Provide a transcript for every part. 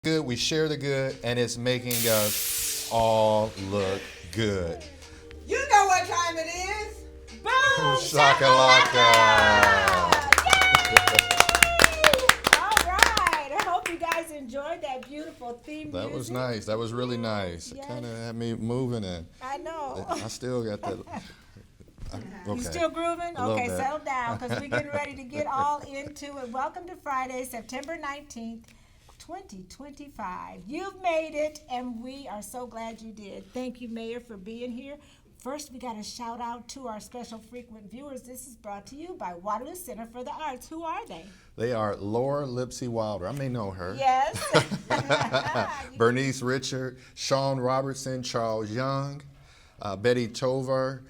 good, we share the good, and it's making us all look good. You know what time it is. Boom! Shakalaka! All right. I hope you guys enjoyed that beautiful theme music. That was nice. That was really nice. Yes. It kind of had me moving in. I know. I still got that. Okay. You still grooving? A little Okay, bit. settle down because we're getting ready to get all into it. Welcome to Friday, September 19th, 2025. You've made it, and we are so glad you did. Thank you, Mayor, for being here. First, we got a shout out to our special frequent viewers. This is brought to you by Waterloo Center for the Arts. Who are they? They are Laura Lipsy Wilder. I may know her. Yes. Bernice Richard, Sean Robertson, Charles Young, Betty Tovar,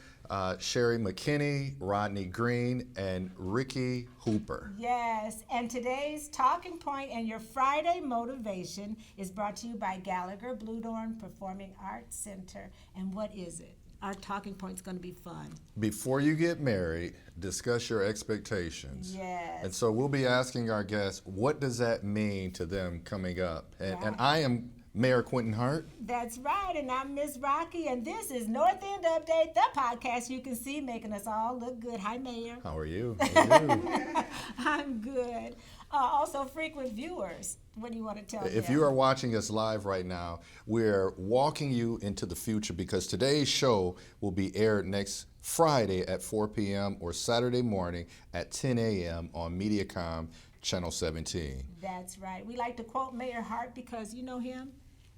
Sherry McKinney, Rodney Green, and Ricky Hooper. Yes, and today's talking point and your Friday motivation is brought to you by Gallagher Bluedorn Performing Arts Center. And what is it? Our talking point's going to be fun. Before you get married, discuss your expectations. Yes. And so we'll be asking our guests, what does that mean to them coming up? And Right. I am Mayor Quentin Hart. That's right, and I'm Miss Rocky, and this is North End Update, the podcast you can see making us all look good. Hi, Mayor. How are you? How are you? I'm good. Also, frequent viewers, what do you want to tell them? If you are watching us live right now, we're walking you into the future because today's show will be aired next Friday at 4 p.m. or Saturday morning at 10 a.m. on Mediacom Channel 17. That's right. We like to quote Mayor Hart because you know him.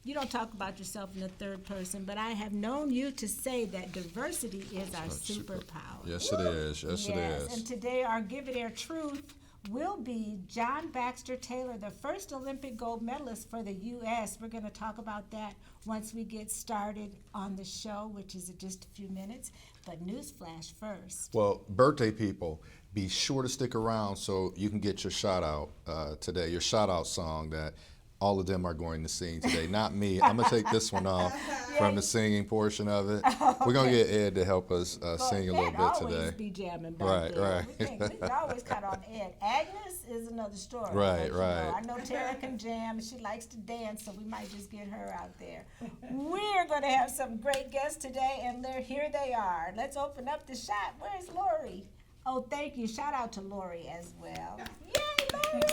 You don't talk about yourself in the third person, but I have known you to say that diversity is our superpower. Yes, it is. Yes, it is. And today our Give It Air Truth will be John Baxter Taylor, the first Olympic gold medalist for the U.S. We're going to talk about that once we get started on the show, which is in just a few minutes. But newsflash first. Well, birthday people, be sure to stick around so you can get your shout out today, your shout out song that all of them are going to sing today. Not me. I'm going to take this one off from the singing portion of it. We're going to get Ed to help us sing a little bit always today. be jamming back Right, there. right. We can always count on Ed. Agnes is another story. Right, but, you right. know, I know Tara can jam, and she likes to dance, so we might just get her out there. We're going to have some great guests today, and here they are. Let's open up the shot. Where's Lori? Oh, thank you. Shout out to Lori as well. Yay, Lori!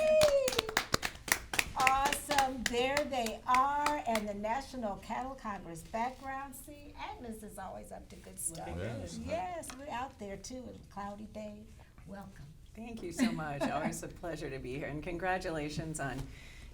Awesome. There they are. And the National Cattle Congress background. See, Agnes is always up to good stuff. Yes, we're out there too. A cloudy day. Welcome. Thank you so much. Always a pleasure to be here. And congratulations on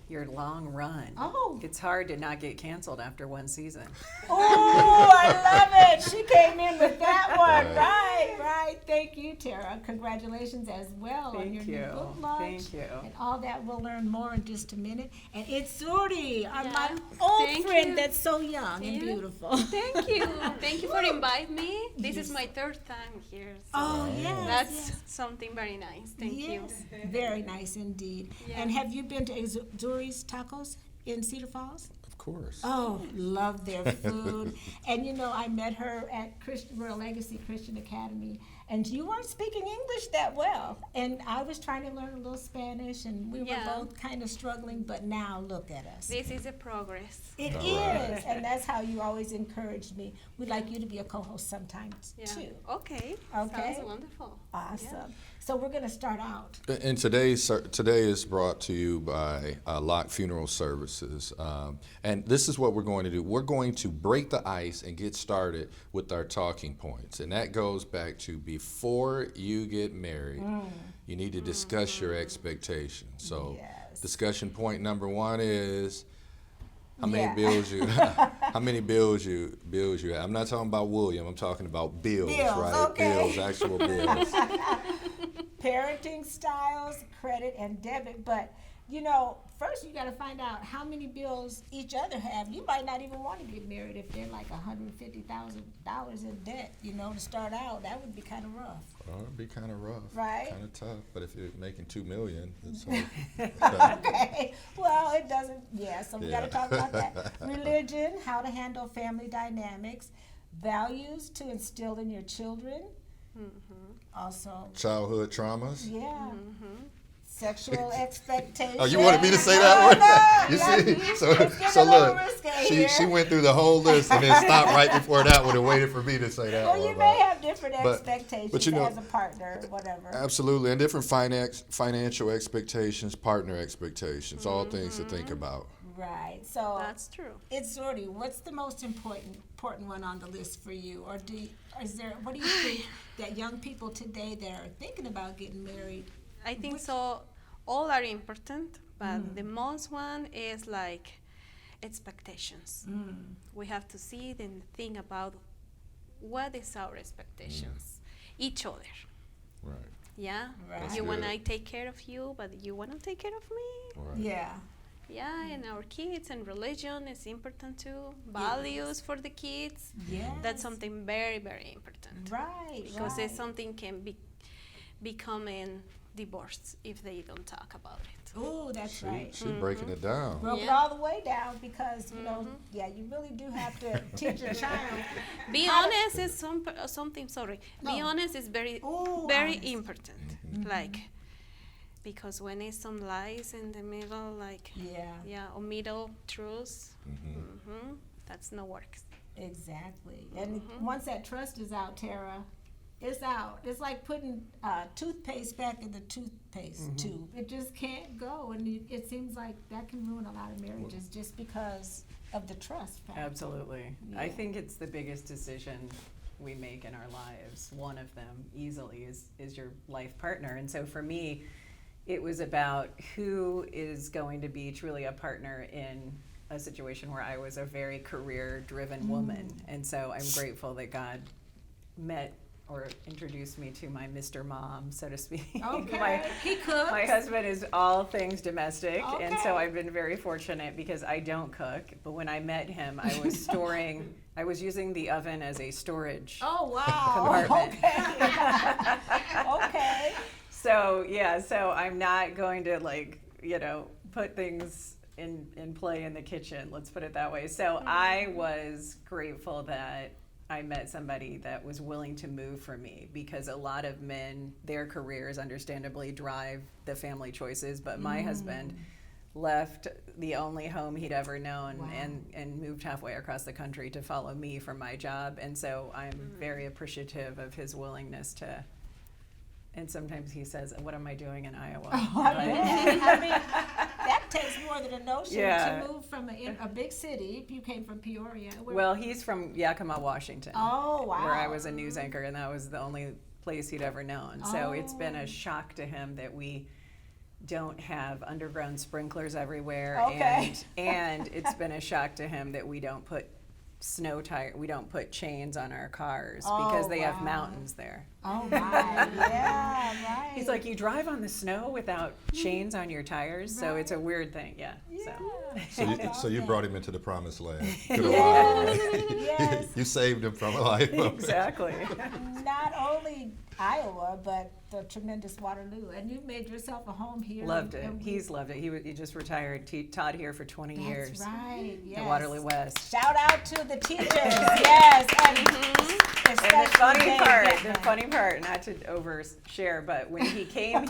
your long run. Oh. It's hard to not get canceled after one season. Oh, I love it. She came in with that one. Right. Thank you, Tara. Congratulations as well on your new book launch. Thank you. And all that, we'll learn more in just a minute. And Itzuri, my Yeah. old Thank friend you. that's so young and beautiful. Thank you. Thank you for inviting me. This is my third time here. So Oh, yes. that's something very nice. Thank you. Yes, very nice indeed. Yeah. And have you been to Zury's Tacos in Cedar Falls? Of course. Oh, love their food. And you know, I met her at Royal Legacy Christian Academy, and you weren't speaking English that well. And I was trying to learn a little Spanish, and we were Yeah. both kind of struggling, but now look at us. This is a progress. It is, and that's how you always encouraged me. We'd like you to be a co-host sometimes Yeah. too. Okay. Okay. Sounds wonderful. Awesome. So we're going to start out. And today is brought to you by Locke Funeral Services. And this is what we're going to do. We're going to break the ice and get started with our talking points. And that goes back to before you get married, you need to discuss your expectations. So Yes. discussion point number one is how many Yeah. bills you how many bills you have. I'm not talking about William, I'm talking about bills, Bills, right? okay. Bills, actual bills. Parenting styles, credit and debit, but you know, first you got to find out how many bills each other have. You might not even want to get married if they're like $150,000 in debt. You know, to start out, that would be kind of rough. Oh, it'd be kind of rough, Right. kind of tough. But if you're making $2 million, it's hard. Okay. Well, it doesn't. Yeah. So we got to Yeah. talk about that. Religion, how to handle family dynamics, values to instill in your children. Also, Childhood traumas. yeah. Sexual expectations. Oh, you wanted me to say that word? You see? So look, here. she went through the whole list and then stopped right before that one and waited for me to say that Well, one. you may have different But expectations you know, as a partner, whatever. Absolutely, and different financial expectations, partner expectations, all things to think about. Right. So That's true. Itzuri, what's the most important one on the list for you? Or what do you think that young people today that are thinking about getting married? I think so. All are important, but the most one is like expectations. We have to see it and think about what is our expectations, each other. Right. Yeah, Right. you want good. I take care of you, but you want to take care of me. Right. Yeah. Yeah, and our kids and religion is important too. Values for the kids. Yes. That's something very, very important. Right. Because right. it's something can become in divorce if they don't talk about it. Ooh, that's right. She's breaking it down. Broke it Yeah. all the way down because, you know, you really do have to teach your child. Be how to- honest is something. Sorry. Be No. honest is very, Ooh, very honest. important. Like, because when it's some lies in the middle, like, Yeah, or middle truths, that's no works. exactly. And once that trust is out, Tara, it's out. It's like putting toothpaste back in the toothpaste tube. It just can't go. And it seems like that can ruin a lot of marriages just because of the trust factor. Absolutely. I Yeah. think it's the biggest decision we make in our lives. One of them easily is your life partner. And so for me, it was about who is going to be truly a partner in a situation where I was a very career-driven woman. And so I'm grateful that God met or introduced me to my Mr. Mom, so to speak. Okay. He cooks. My husband is all things domestic, and so Okay. I've been very fortunate because I don't cook. But when I met him, I was using the oven as a storage. Oh, wow. Compartment. Okay. Okay. So I'm not going to put things in play in the kitchen, let's put it that way. So I was grateful that I met somebody that was willing to move for me, because a lot of men, their careers understandably drive the family choices, but my husband left the only home he'd ever known and moved halfway across the country to follow me for my job. And so I'm very appreciative of his willingness to, and sometimes he says, "What am I doing in Iowa?" I mean, that takes more than a notion Yeah. to move from a big city. You came from Peoria. Well, he's from Yakima, Washington. Oh, wow. Where I was a news anchor, and that was the only place he'd ever known. So it's been a shock to him that we don't have underground sprinklers everywhere. Okay. And it's been a shock to him that we don't put we don't put chains on our cars because they have mountains there. Oh, my. Yeah, right. He's like, you drive on the snow without chains on your tires? So it's a weird thing, yeah. So you brought him into the promised land. Good Yes. You saved him from a life. Exactly. Not only Iowa, but the tremendous Waterloo. And you made yourself a home here. Loved it. And He's loved it. He just retired, taught here for 20 That's years right, yes. at Waterloo West. Shout out to the teachers, yes. And And the funny part, not to overshare, but when he came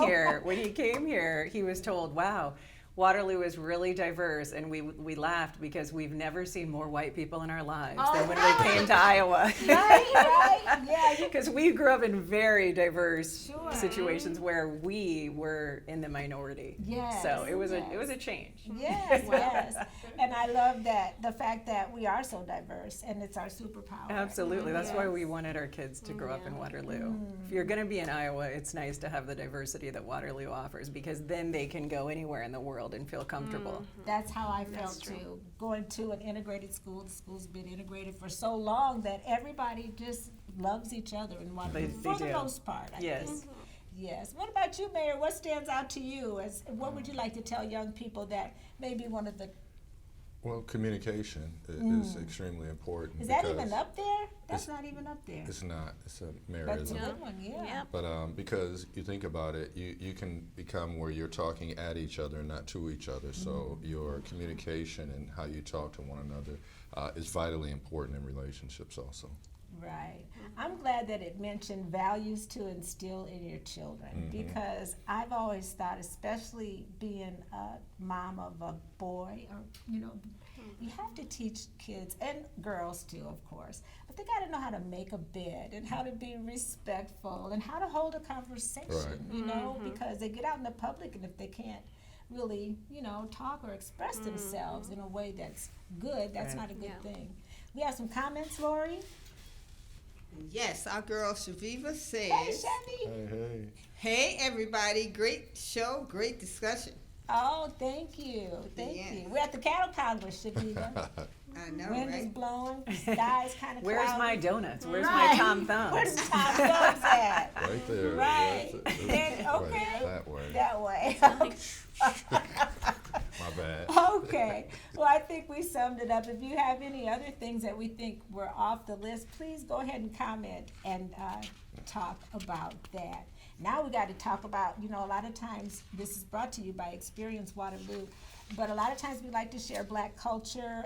here, he was told, "Wow, Waterloo is really diverse," and we laughed because we've never seen more white people in our lives than when we came to Iowa. Right, yeah. Because we grew up in very diverse Sure. situations where we were in the minority. Yes, So it was yes. a change. Yes, yes. And I love the fact that we are so diverse, and it's our superpower. Absolutely. That's why Yes. we wanted our kids to grow up in Waterloo. If you're going to be in Iowa, it's nice to have the diversity that Waterloo offers, because then they can go anywhere in the world and feel comfortable. That's how I felt too. Going to an integrated school, the school's been integrated for so long that everybody just loves each other in Waterloo They for the do. most part. I Yes. think. Yes. What about you, Mayor? What stands out to you? What would you like to tell young people that maybe one of the Well, communication is extremely important. is that because even up there? That's it's- not even up there. It's not. It's a That's a mannerism. good one, yeah. Yep. But because you think about it, you can become where you're talking at each other, not to each other. So your communication and how you talk to one another is vitally important in relationships also. Right. I'm glad that it mentioned values to instill in your children because I've always thought, especially being a mom of a boy, or you have to teach kids and girls too, of course, but they got to know how to make a bed and how to be respectful and how to hold a conversation, because they get out in the public and if they can't really, talk or express themselves in a way that's good, that's not a good thing. We have some comments, Lori. Yes, our girl Shaviva says, Hey, Chevy. Hey. hey everybody, great show, great discussion. Oh, thank you. Thank you. We're at the Cattle Congress, Shaviva. I know, Wind is right? blowing, sky's kind of cloudy. Where's my donuts? Where's my Right. Tom Thumbs? Where's the Tom Thumbs at? Right there. Right. That's Okay. That way. That way. My bad. Okay. Well, I think we summed it up. If you have any other things that we think were off the list, please go ahead and comment and talk about that. Now we got to talk about, a lot of times, this is brought to you by Experience Waterloo, but a lot of times we like to share Black culture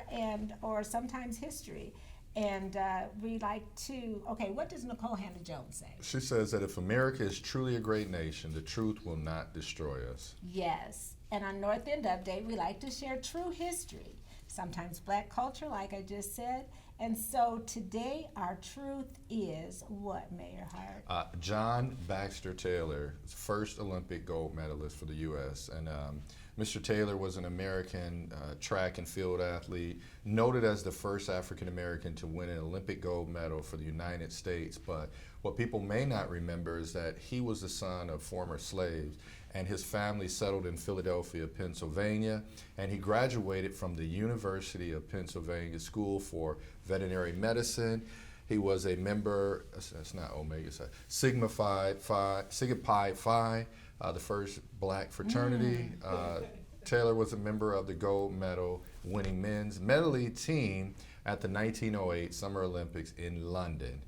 or sometimes history. And we like to, what does Nicole Hannah-Jones say? She says that if America is truly a great nation, the truth will not destroy us. Yes. And on North End Update, we like to share true history, sometimes Black culture, like I just said. And so today, our truth is what, Mayor Hart? John Baxter Taylor, first Olympic gold medalist for the U.S. And Mr. Taylor was an American track and field athlete, noted as the first African American to win an Olympic gold medal for the United States. But what people may not remember is that he was the son of former slaves, and his family settled in Philadelphia, Pennsylvania, and he graduated from the University of Pennsylvania School for Veterinary Medicine. He was a member, that's not Omega Psi, Sigma Pi Phi, the first black fraternity. Taylor was a member of the gold medal winning men's medley team at the 1908 Summer Olympics in London.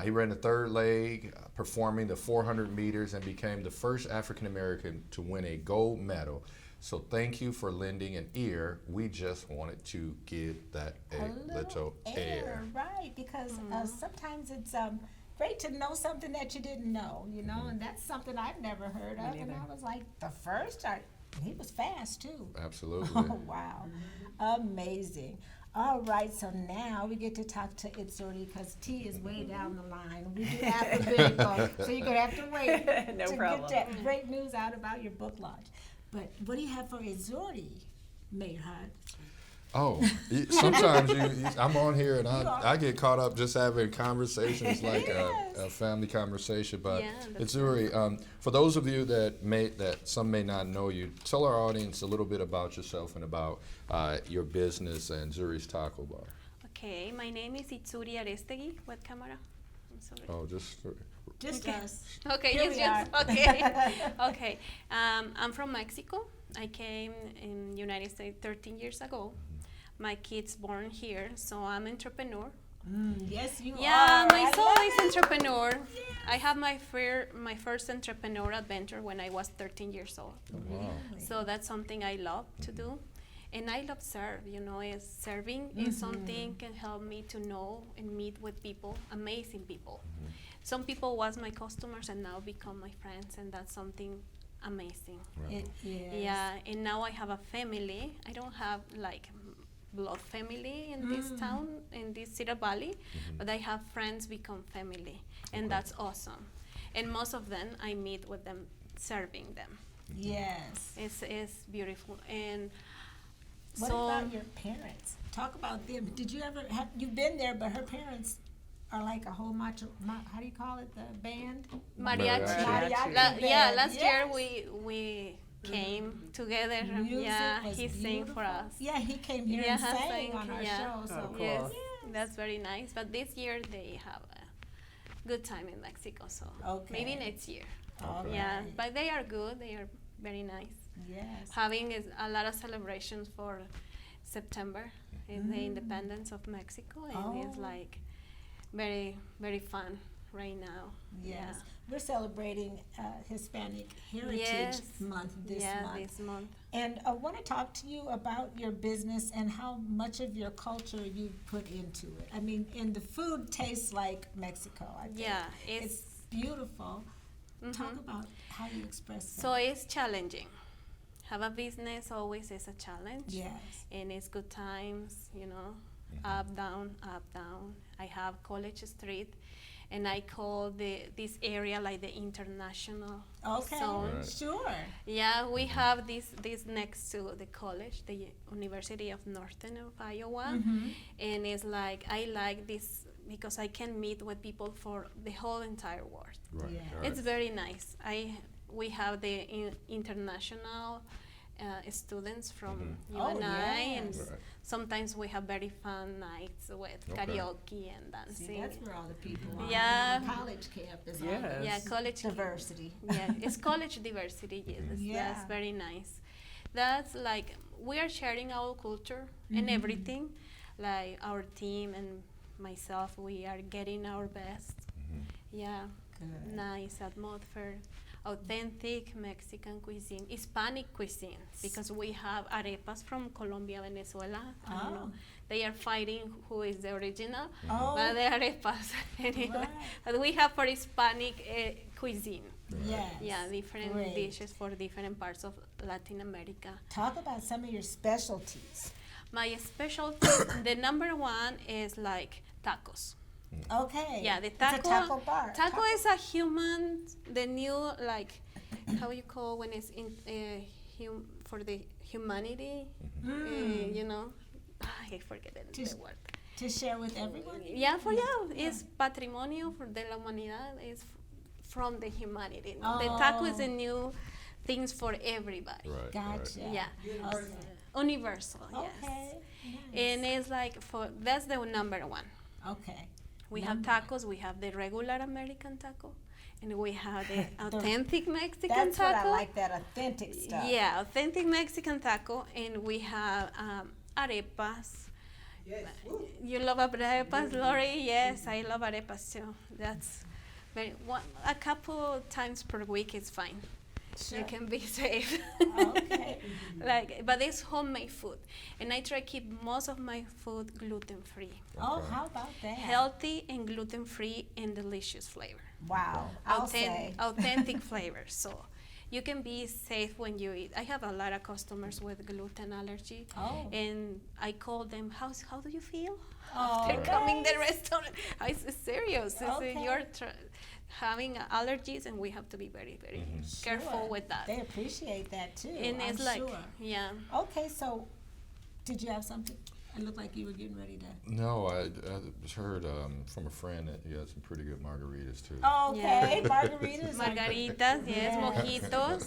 He ran the third leg, performing the 400 meters, and became the first African American to win a gold medal. So thank you for lending an ear. We just wanted to give that a little air. Right, because sometimes it's great to know something that you didn't know, and that's something I've never heard of. And I was like, the first? He was fast, too. Absolutely. Oh, wow. Amazing. All right, so now we get to talk to Itzuri because T is way down the line. We do alphabetical, so you're going to have to wait No problem. get that great news out about your book launch. But what do you have for Itzuri, Mayor Hart? Oh, sometimes I'm on here and I get caught up just having conversations like a family conversation. But it's Zury. For those of you that some may not know you, tell our audience a little bit about yourself and about your business and Zury's Taco Bar. Okay, my name is Itzuri Arestegui. What camera? I'm sorry. Oh, just Us. Okay, Here yes, we okay. Okay, I'm from Mexico. I came in United States 13 years ago. My kids born here, so I'm entrepreneur. Yes, you are. Yeah, my I soul love is it. entrepreneur. I have my first entrepreneur adventure when I was 13 years old. wow. So that's something I love to do. And I love serving is something can help me to know and meet with people, amazing people. Some people was my customers and now become my friends, and that's something amazing. It is. Yeah, and now I have a family. I don't have like blood family in this town, in this Cedar Valley, but I have friends become family, and that's awesome. And most of them, I meet with them, serving them. Yes. It's beautiful. And What so about your parents? Talk about them. Did you ever have, you've been there, but her parents are like a whole macho, how do you call it, the band? mariachi. Mariachi Yeah, band, last year yes. we came together. Music Yeah, was he sang for beautiful. us. Yeah, he came here Yeah, and sang sang, on our yeah. show. So cool. Yes, Yes. that's very nice. But this year they have a good time in Mexico, so maybe Okay. next year. All Yeah, right. but they are good. They are very nice. Yes. Having a lot of celebrations for September in the independence of Mexico, and it's Oh. like very, very fun right now. Yes. We're celebrating Hispanic Heritage Yes. Month this Yeah, month. this month. And I want to talk to you about your business and how much of your culture you've put into it. I mean, and the food tastes like Mexico, I think. Yeah, It's beautiful. Talk about how you express that. so it's challenging. Have a business always is a challenge. Yes. And it's good times, you know, up, down, up, down. I have College Street, and I call this area like the international Okay, zone. Right. sure. Yeah, we have this next to the college, the University of Northern of Iowa, and it's like I like this because I can meet with people for the whole entire world. Right. Yeah. Right. It's very nice. We have the international students from Oh, UNI, and yes. Right. sometimes we have very fun nights with Okay. karaoke and See, dancing. that's where all the people are. Yeah. College campus. all Yes. this Yeah, college diversity. Yeah, it's college diversity. Yes, Yeah. that's very nice. That's like we are sharing our culture and everything. Like our team and myself, we are getting our best. Yeah, Good. nice atmosphere, authentic Mexican cuisine, Hispanic cuisine, because we have arepas from Colombia, Venezuela. I don't know. Oh. They are fighting who is the original, Oh. but the arepas anyway. Right. But we have for Hispanic cuisine. Yes. Yeah, different Great. dishes for different parts of Latin America. Talk about some of your specialties. My specialty, the number one is like tacos. Okay. Yeah, the It's a taco bar. Taco is a human, the new like, how you call when it's in for the humanity, you know. I forget the Just- word. to share with everyone. Yeah, it's patrimonio for de la humanidad. Is from the humanity. The taco is a new things for everybody. Right. Gotcha. Yeah. Okay. Universal, yes. Okay. And it's like that's the number one. Okay. We have tacos, we have the regular American taco, and we have the The- authentic Mexican That's what taco. I like, that authentic stuff. Yeah, authentic Mexican taco, and we have arepas. Yes. Woo. You love arepas, Lori? Yes, I love arepas too. That's a couple times per week is fine. Sure. You can be safe. Okay. But it's homemade food, and I try to keep most of my food gluten free, Oh, how about that? healthy and gluten free and delicious flavor. Wow. I'll say. Authentic flavor. So you can be safe when you eat. I have a lot of customers with gluten allergy, Oh. and I call them, how do you feel Oh, after coming the nice. restaurant? It's serious. Okay. You're having allergies, and we have to be very, very careful Sure. with that. They appreciate that too. And I'm it's like, sure. yeah. Okay, so did you have something? It looked like you were getting ready to. No, I heard from a friend that you had some pretty good margaritas too. Okay, margaritas. are- Margaritas, yes, Yes. mojitos.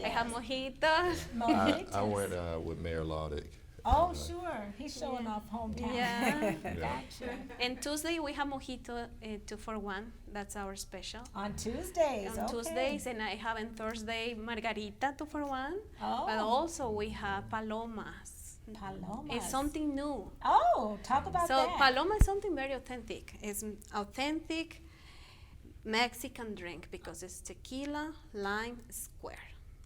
I have Yes. mojitos. Mojitos. I went with Mayor Laudick. Oh, sure. He's showing off hometown. Yeah. Gotcha. And Tuesday we have mojito 2-for-1. That's our special. On Tuesdays. On okay. Tuesdays, and I have on Thursday margarita 2-for-1. Oh. But also we have palomas. Palomas. It's something new. Oh, talk about So that. paloma is something very authentic. It's authentic Mexican drink because it's tequila, lime, square,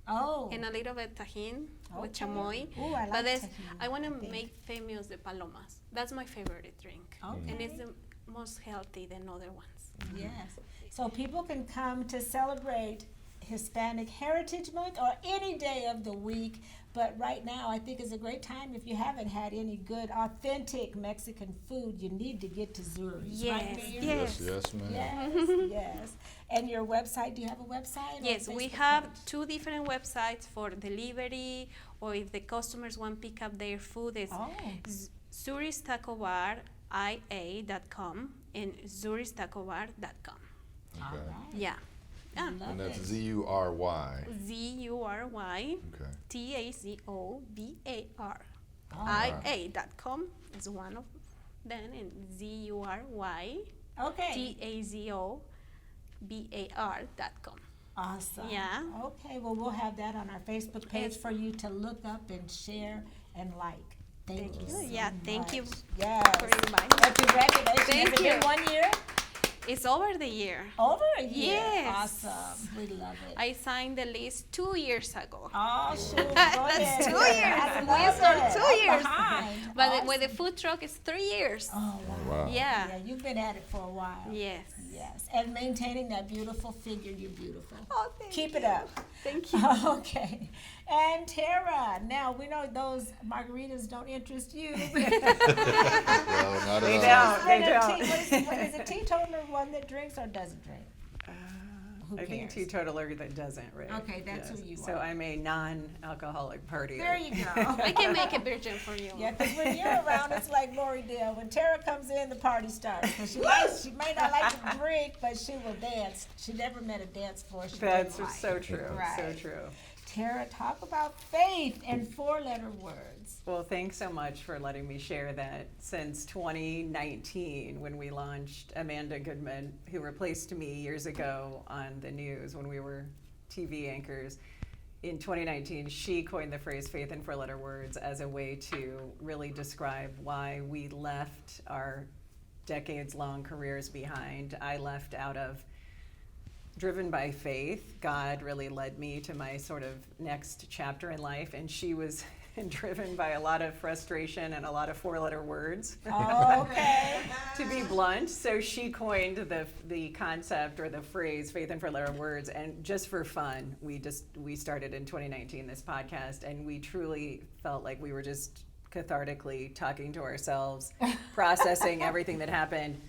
Oh. and a little bit tajin with Okay. chamoy. Ooh, I like But tajin, I want to think. make famous the palomas. That's my favorite drink, Okay. and it's the most healthy than other ones. Yes. So people can come to celebrate Hispanic Heritage Month or any day of the week. But right now, I think is a great time. If you haven't had any good, authentic Mexican food, you need to get to Zury's. Right, Yes, Mayor? yes. Yes, ma'am. Yes, yes. And your website, do you have a website? or Yes, we Facebook have page? 2 different websites for delivery, or if the customers want to pick up their food, it's Oh. Zury's Taco Bar, ia.com, and zurystacobar.com. All Okay. right. Yeah. Love And that's it. Zury. Zury Okay. TACOBAR All right. IA.com is one of them, and ZURY Okay. TAZOBAR.com. Awesome. Yeah. Okay, well, we'll have that on our Facebook page Yes. for you to look up and share and like. Thank you. you. so Yeah, thank you much. Yes. for inviting me. Well, congratulations. Thank Has it been you. 1 year? It's over the year. Over a year. Yes. Awesome. We love it. I signed the list 2 years ago. Oh, shoot. Go That's ahead. 2 I years. love We start it. 2 I'm years. behind. But Awesome. with the food truck, it's 3 years. Oh, wow. Wow. Yeah. Yeah, you've been at it for a while. Yes. Yes. And maintaining that beautiful figure, you're beautiful. Oh, thank Keep you. it up. Thank you. Okay. And Tara, now we know those margaritas don't interest you. Well, not They at all. don't. They don't. What is it teetotaler one that drinks or doesn't drink? Who I think cares? teetotaler that doesn't, right? Okay, that's who you So are. I'm a non-alcoholic partier. There you go. I can make a virgin for you. Yeah, because when you're around, it's like Lori Dale. When Tara comes in, the party starts. 'Cause she may not like to drink, but she will dance. She never met a dance floor she That's didn't like. so true. So Right. true. Tara, talk about faith and four-letter words. Well, thanks so much for letting me share that. Since 2019, when we launched Amanda Gettman, who replaced me years ago on the news when we were TV anchors, in 2019, she coined the phrase faith in four-letter words as a way to really describe why we left our decades-long careers behind. I left out of driven by faith. God really led me to my sort of next chapter in life, and she was driven by a lot of frustration and a lot of four-letter words, Okay. to be blunt. So she coined the concept or the phrase faith in four-letter words, and just for fun, we started in 2019 this podcast, and we truly felt like we were just cathartically talking to ourselves, processing everything that happened.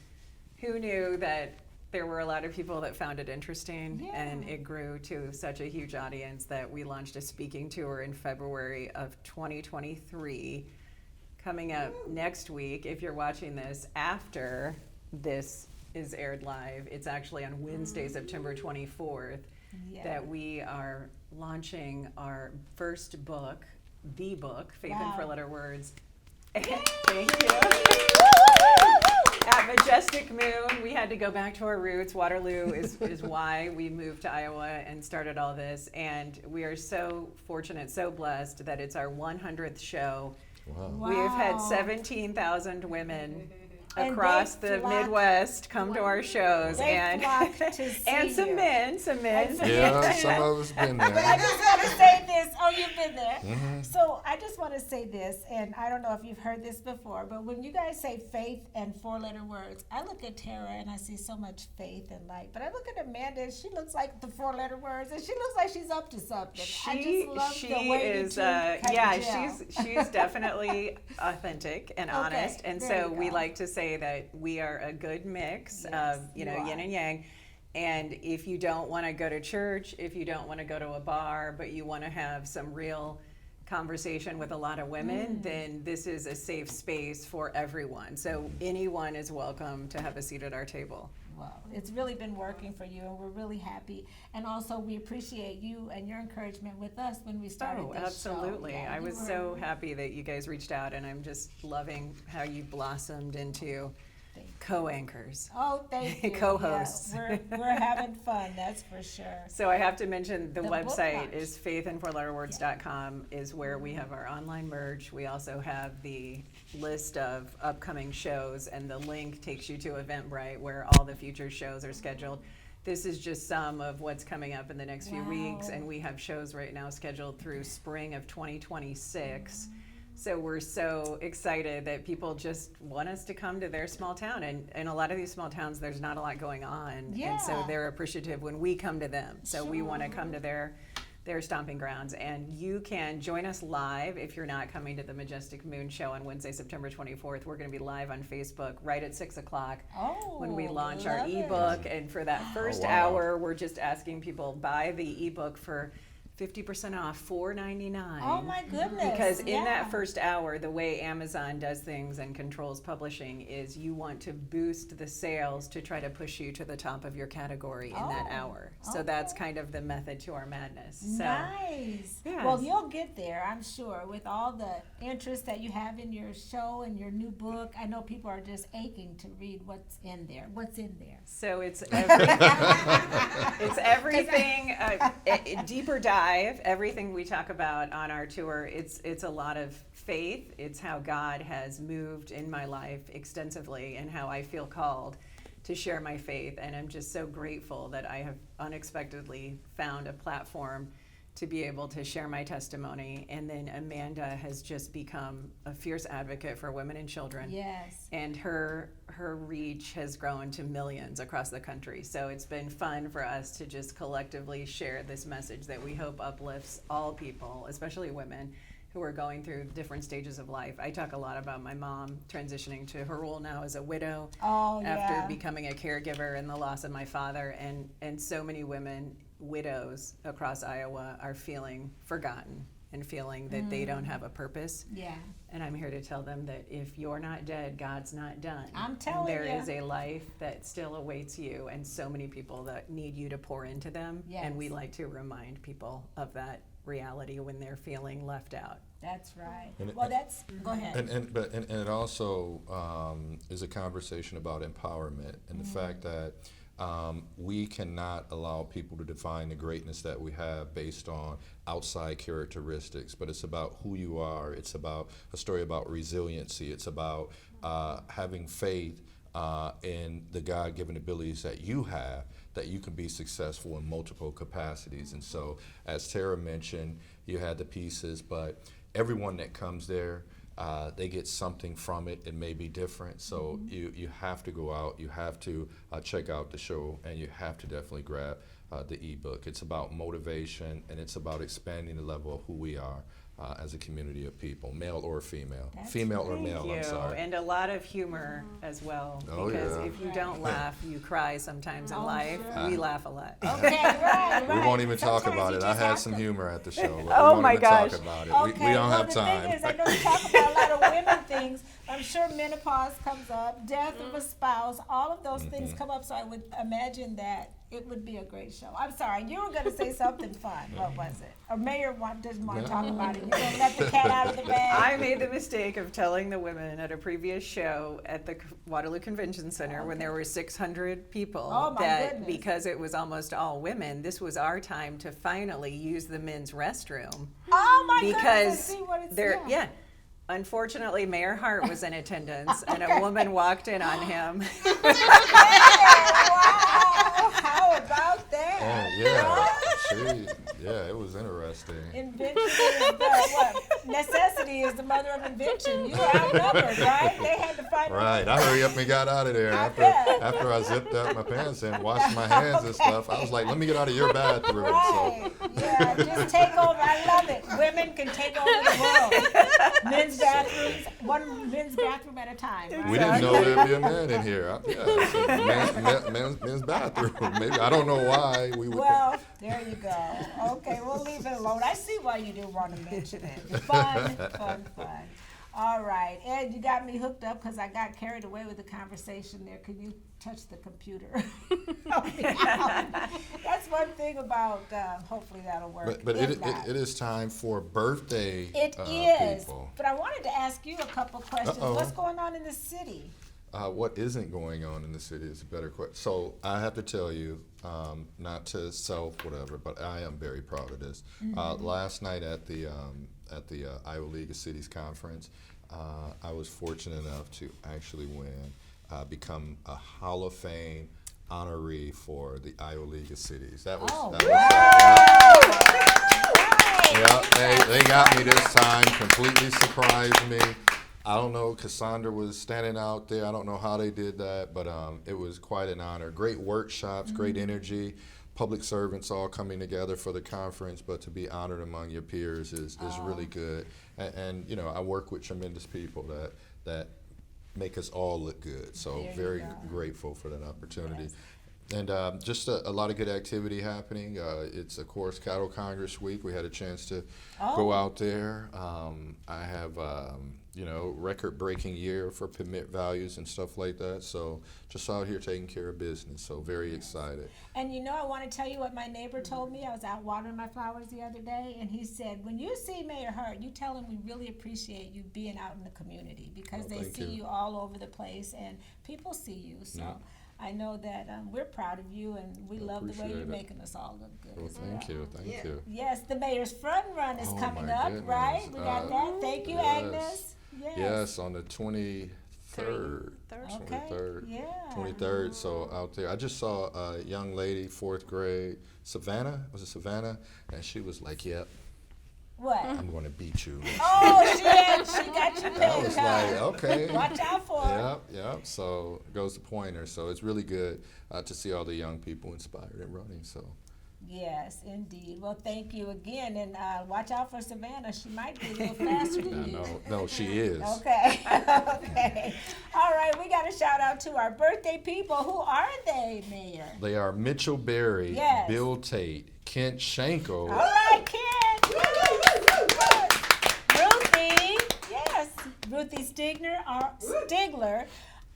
Who knew that there were a lot of people that found it interesting, and it grew to such a huge audience that we launched a speaking tour in February of 2023. Coming up next week, if you're watching this after this is aired live, it's actually on Wednesday, September 24th, Yeah. that we are launching our first book, the book, Faith in Wow. Four-Letter Words. Thank you. At Majestic Moon, we had to go back to our roots. Waterloo is why we moved to Iowa and started all this. And we are so fortunate, so blessed that it's our 100th show. Wow. We have had Wow. 17,000 women And across they the flock- Midwest come to our shows. They and flock to see and some you. men. Yeah, some of us been But I there. just want to say this. Oh, you've been there. Mm-hmm. So I just want to say this, and I don't know if you've heard this before, but when you guys say faith and four-letter words, I look at Tara and I see so much faith and light. But I look at Amanda and she looks like the four-letter words, and she looks like she's up to something. I just love She the way is, you two kinda yeah, gel. she's definitely authentic and Okay, honest, and there so you we go. like to say that we are a good mix Yes, of you yin are. and yang. And if you don't want to go to church, if you don't want to go to a bar, but you want to have some real conversation with a lot of women, then this is a safe space for everyone. So anyone is welcome to have a seat at our table. Well, it's really been working for you, and we're really happy. And also, we appreciate you and your encouragement with us when we started Oh, this absolutely. show. Yeah, I you was were- so happy that you guys reached out, and I'm just loving how you blossomed into Thank you. co-anchors. Oh, thank you. Co-hosts. Yeah, we're having fun, that's for sure. So I have to mention the The book website launch. is faithinfourletterwords.com is where we have our online merch. We also have the list of upcoming shows, and the link takes you to Eventbrite where all the future shows are scheduled. This is just some of what's coming up in the next few weeks, Wow. and we have shows right now scheduled through spring of 2026. So we're so excited that people just want us to come to their small town. And in a lot of these small towns, there's not a lot going on. And so Yeah. they're appreciative when we come to them. So we want to Sure. come to their stomping grounds. And you can join us live if you're not coming to the Majestic Moon Show on Wednesday, September 24th. We're going to be live on Facebook right at 6 o'clock Oh, when we launch our love it. ebook. And for that first wow. hour, we're just asking people buy the ebook for 50% off, $4.99. Oh my goodness. Because in yeah. that first hour, the way Amazon does things and controls publishing is you want to boost the sales to try to push you to the top of your category in that Oh, hour. So that's okay. kind of the method to our madness. So Nice. Yes. Well, you'll get there, I'm sure, with all the interest that you have in your show and your new book. I know people are just aching to read what's in there. What's in there? So it's it's everything, a deeper dive, everything we talk about on our tour. It's a lot of faith. It's how God has moved in my life extensively and how I feel called to share my faith. And I'm just so grateful that I have unexpectedly found a platform to be able to share my testimony. And then Amanda has just become a fierce advocate for women and children. Yes. And her reach has grown to millions across the country. So it's been fun for us to just collectively share this message that we hope uplifts all people, especially women, who are going through different stages of life. I talk a lot about my mom transitioning to her role now as a widow after becoming a caregiver and the loss of my father. And so many women, widows across Iowa, are feeling forgotten and feeling that they don't have a purpose. Yeah. And I'm here to tell them that if you're not dead, God's not done. I'm telling There you. is a life that still awaits you, and so many people that need you to pour into them. Yes. And we like to remind people of that reality when they're feeling left out. That's right. And Well, that's, go ahead. And it also is a conversation about empowerment and the fact that we cannot allow people to define the greatness that we have based on outside characteristics, but it's about who you are. It's about a story about resiliency. It's about having faith in the God-given abilities that you have, that you can be successful in multiple capacities. And so, as Tara mentioned, you had the pieces, but everyone that comes there, they get something from it. It may be different. So you have to go out, you have to check out the show, and you have to definitely grab the ebook. It's about motivation, and it's about expanding the level of who we are as a community of people, male or female. That's Female or right. male, I'm Thank you. sorry. And a lot of humor as well. Oh, because yeah. if you don't laugh, you cry sometimes in life. sure. We laugh a lot. Okay, right, We right. won't even talk Sometimes about you it. I just had have some to. humor at the show. But Oh, we won't my even gosh. talk about it. Okay, We don't well, have the time. thing is, I know you talk about a lot of women things. I'm sure menopause comes up, death of a spouse, all of those things come up. So I would imagine that it would be a great show. I'm sorry, you were going to say something fun. What was it? Or Mayor doesn't want to talk about it. You're going to let the cat out of the bag. I made the mistake of telling the women at a previous show at the Waterloo Convention Center when there were 600 people Oh, my that goodness. because it was almost all women, this was our time to finally use the men's restroom. Oh my goodness! Because I see what it's yeah. Unfortunately, Mayor Hart was in attendance, and Okay. a woman walked in on him. Wow! How about that? Yeah, it was interesting. Invention is what? Necessity is the mother of invention. You were outnumbered, right? They had to find Right, I hurry up and got out of there. I After, bet. after I zipped up my pants and washed my hands and stuff, I was like, let me get out of your bathroom. Right. Yeah, just take over. I love it. Women can take over the world. Men's bathrooms, one men's bathroom at a time. Right? We didn't know there'd be a man in here. Men's bathroom. Maybe I don't know why we would. Well, there you go. Okay, we'll leave it alone. I see why you do want to mention it. Fun. All right, Ed, you got me hooked up because I got carried away with the conversation there. Can you touch the computer? Help me out. That's one thing about, hopefully that'll work. But If it not. is time for birthday It is. people. But I wanted to ask you a couple questions. Uh-oh. What's going on in the city? What isn't going on in the city is a better question. So I have to tell you, not to self whatever, but I am very proud of this. Last night at the Iowa League of Cities conference, I was fortunate enough to actually win, become a Hall of Fame honoree for the Iowa League of Cities. That was, they got me this time, completely surprised me. I don't know, Cassandra was standing out there. I don't know how they did that, but it was quite an honor. Great workshops, great energy, public servants all coming together for the conference, but to be honored among your peers is really good. And you know, I work with tremendous people that make us all look good. So There you very go. grateful for that opportunity. And just a lot of good activity happening. It's, of course, Cattle Congress Week. We had a chance to go out there. I have, record-breaking year for permit values and stuff like that. So just out here taking care of business. So very excited. And you know, I want to tell you what my neighbor told me. I was out watering my flowers the other day, and he said, when you see Mayor Hart, you tell him we really appreciate you being out in the community because they thank see you. you all over the place, and people see you. So Yeah. I know that we're proud of you, and we love the way appreciate you're it. making us all look good. Well, as thank well. you. Thank Yeah. you. Yes, the mayor's fun run is Oh, coming my up, goodness. right? We got that. Thank you, yes. Agnes. Yes. Yes, on the 23rd. Okay. 23rd. Yeah. 23rd. So out there, I just saw a young lady, 4th grade, Savannah. Was it Savannah? And she was like, "Yep, What? I'm going to beat you." Oh, she got you I pegged, was huh? like, okay. Watch out for her. Yep. So goes the pointer. So it's really good to see all the young people inspired and running. So Yes, indeed. Well, thank you again, and watch out for Savannah. She might be a little faster than you. no, she is. Okay. Okay. All right. We got a shout out to our birthday people. Who are they, Mayor? They are Mitchell Berry, Yes. Bill Tate, Kent Schenkel. All right, Ken. Ruthie. Yes. Ruthie Stigler,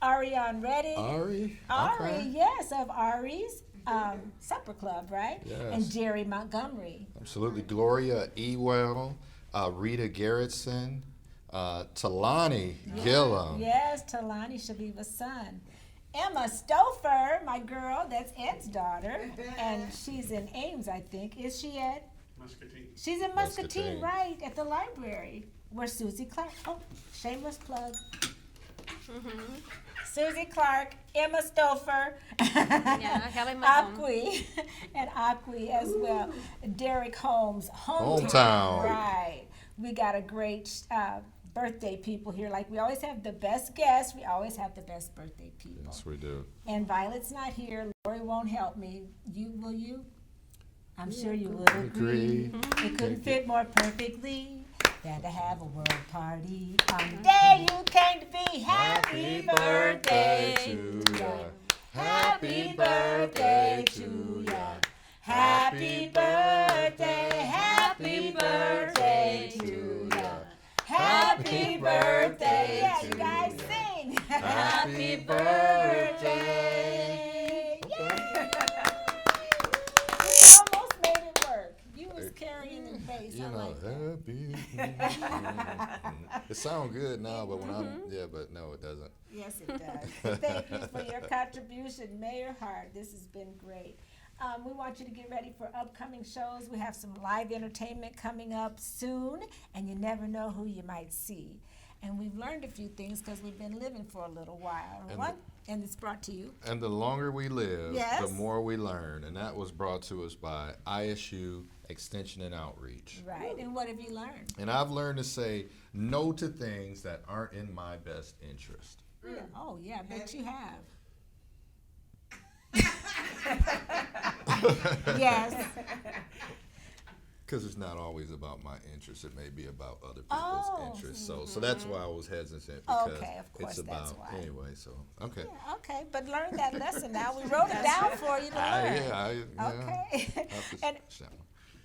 Ariane Reddy. Ari. Ari, Okay. yes, of Ari's Supper Club, right? Yes. And Jerry Montgomery. Absolutely. Gloria Ewell, Rita Garrettson, Talani Gillum. Yes, Talani Shabiba's son. Emma Stouffer, my girl, that's Ed's daughter, and she's in Ames, I think. Is she, Ed? Muscatine. She's in Muscatine, Muscatine. right, at the library, where Susie Clark, oh, shameless plug. Susie Clark, Emma Stouffer, Yeah, I have it in my home. and Aqui as well. Derek Holmes, Hometown. Right. We got a great birthday people here. Like we always have the best guests, we always have the best birthday people. Yes, we do. And Violet's not here. Lori won't help me. Will you? I'm sure you would agree. It couldn't fit more perfectly than to have a world party on the day you came to be. Happy birthday to ya. Happy birthday to ya. Happy birthday. Happy birthday to ya. Happy birthday. Yeah, you guys sing. Happy birthday. Yay. We almost made it work. You was carrying the bass. You I know, like that. happy. It sounds good now, but when but no, it doesn't. Yes, it does. Thank you for your contribution, Mayor Hart. This has been great. We want you to get ready for upcoming shows. We have some live entertainment coming up soon, and you never know who you might see. And we've learned a few things because we've been living for a little while. And it's brought to you. And the longer we live, Yes. the more we learn. And that was brought to us by ISU Extension and Outreach. Right. And what have you learned? And I've learned to say no to things that aren't in my best interest. Yeah. Oh, yeah, I bet you have. Yes. Because it's not always about my interest. It may be about other people's interests. So that's why I was hesitant. Because Okay, of course, it's about, that's why. anyway, so, okay. Yeah, okay, but learn that lesson now. We wrote it down for you to learn. Okay. And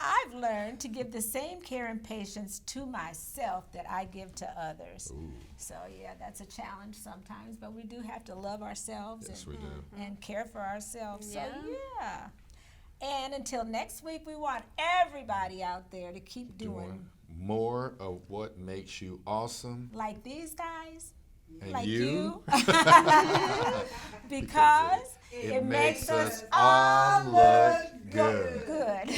I've learned to give the same care and patience to myself that I give to others. Ooh. So yeah, that's a challenge sometimes, but we do have to love ourselves Yes, we do. and care for ourselves. So Yeah. yeah. And until next week, we want everybody out there to keep doing More of what makes you awesome. like these guys, And like you. because It makes us all look good. Good.